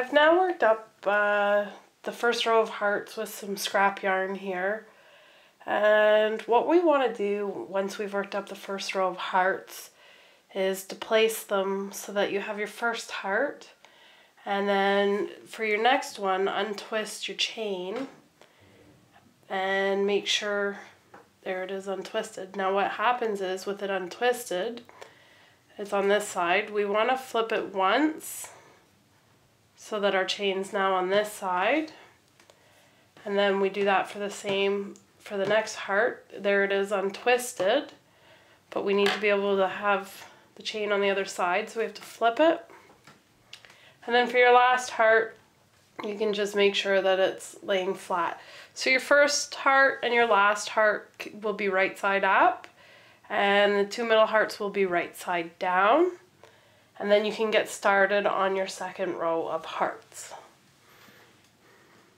I've now worked up the first row of hearts with some scrap yarn here. And what we want to do once we've worked up the first row of hearts is to place them so that you have your first heart. And then for your next one, untwist your chain and make sure, there it is untwisted. Now what happens is with it untwisted, it's on this side, we want to flip it once so that our chain's now on this side. And then we do that for the same for the next heart. There it is untwisted, but we need to be able to have the chain on the other side, so we have to flip it. And then for your last heart, you can just make sure that it's laying flat. So your first heart and your last heart will be right side up, and the two middle hearts will be right side down. And then you can get started on your second row of hearts.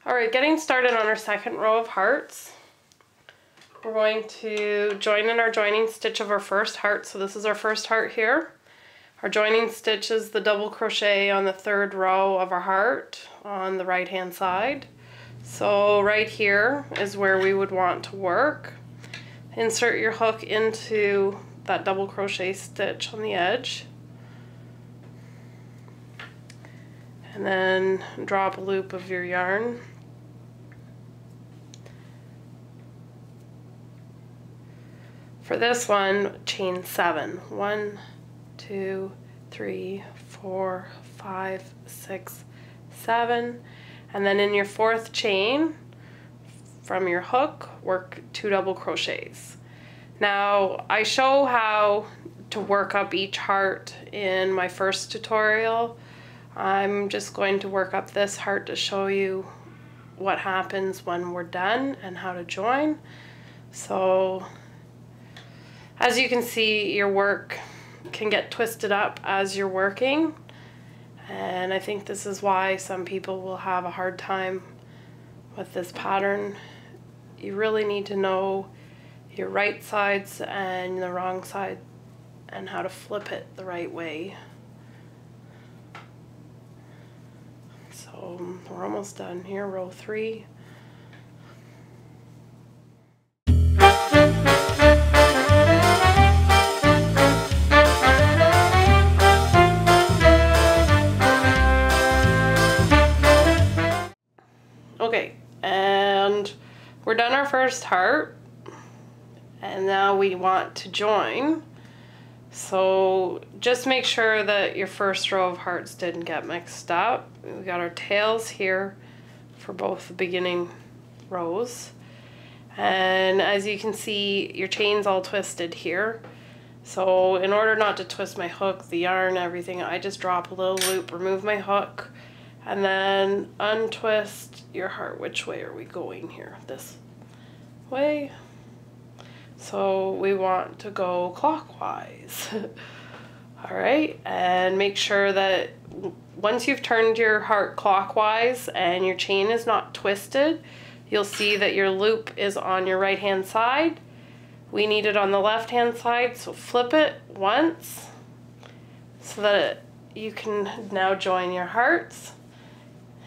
Alright, getting started on our second row of hearts, we're going to join in our joining stitch of our first heart. So this is our first heart here. Our joining stitch is the double crochet on the third row of our heart on the right hand side. So right here is where we would want to work. Insert your hook into that double crochet stitch on the edge. And then drop a loop of your yarn. For this one, chain 7. 1, 2, 3, 4, 5, 6, 7. And then in your fourth chain, from your hook, work 2 double crochets. Now, I show how to work up each heart in my first tutorial. I'm just going to work up this heart to show you what happens when we're done and how to join. So, as you can see, your work can get twisted up as you're working, and I think this is why some people will have a hard time with this pattern. You really need to know your right sides and the wrong side and how to flip it the right way. So we're almost done here, row 3. Okay, and we're done our first heart, and now we want to join. So just make sure that your first row of hearts didn't get mixed up. We got our tails here for both the beginning rows, and as you can see, your chain's all twisted here. So in order not to twist my hook, the yarn, everything, I just drop a little loop, remove my hook, and then untwist your heart. Which way are we going here? This way. So we want to go clockwise. All right, and make sure that once you've turned your heart clockwise and your chain is not twisted, you'll see that your loop is on your right hand side. We need it on the left hand side, so flip it once so that you can now join your hearts.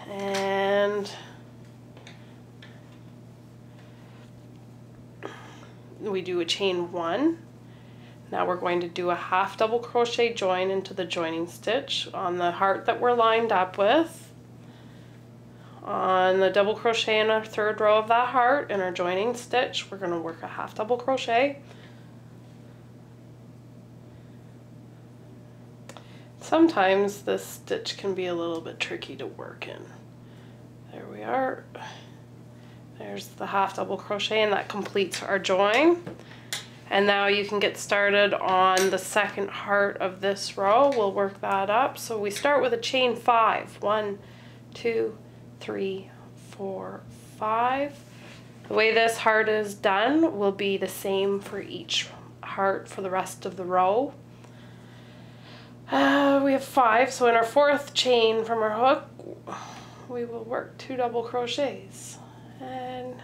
And we do a chain 1. Now we're going to do a half double crochet join into the joining stitch on the heart that we're lined up with. On the double crochet in our third row of that heart, in our joining stitch, we're going to work a half double crochet. Sometimes this stitch can be a little bit tricky to work in. There we are. There's the half double crochet, and that completes our join. And now you can get started on the second heart of this row. We'll work that up. So we start with a chain 5. 1, 2, 3, 4, 5. The way this heart is done will be the same for each heart for the rest of the row. We have 5, so in our fourth chain from our hook, we will work 2 double crochets, and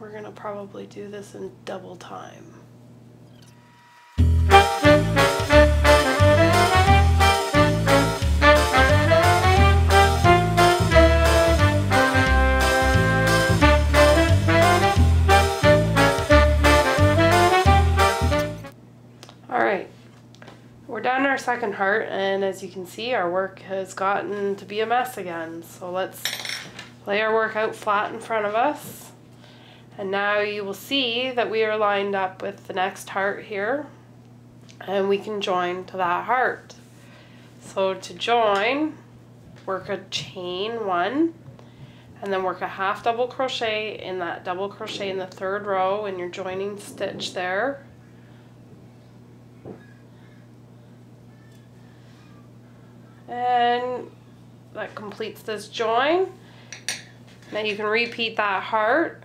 we're going to probably do this in double time. We're done our second heart, and as you can see, our work has gotten to be a mess again. So let's lay our work out flat in front of us. And now you will see that we are lined up with the next heart here, and we can join to that heart. So to join, work a chain 1, and then work a half double crochet in that double crochet in the 3rd row in your joining stitch there. And that completes this join. Now you can repeat that heart,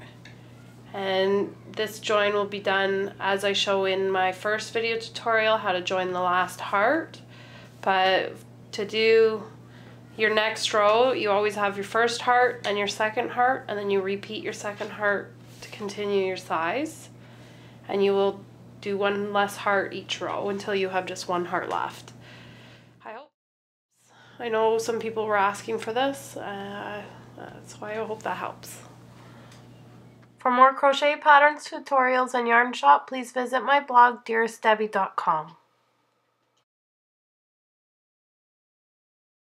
and this join will be done as I show in my first video tutorial, how to join the last heart. But to do your next row, you always have your first heart and your second heart, and then you repeat your second heart to continue your size. And you will do one less heart each row until you have just one heart left. I know some people were asking for this, that's why I hope that helps. For more crochet patterns, tutorials, and yarn shop, please visit my blog, dearestdebbie.com.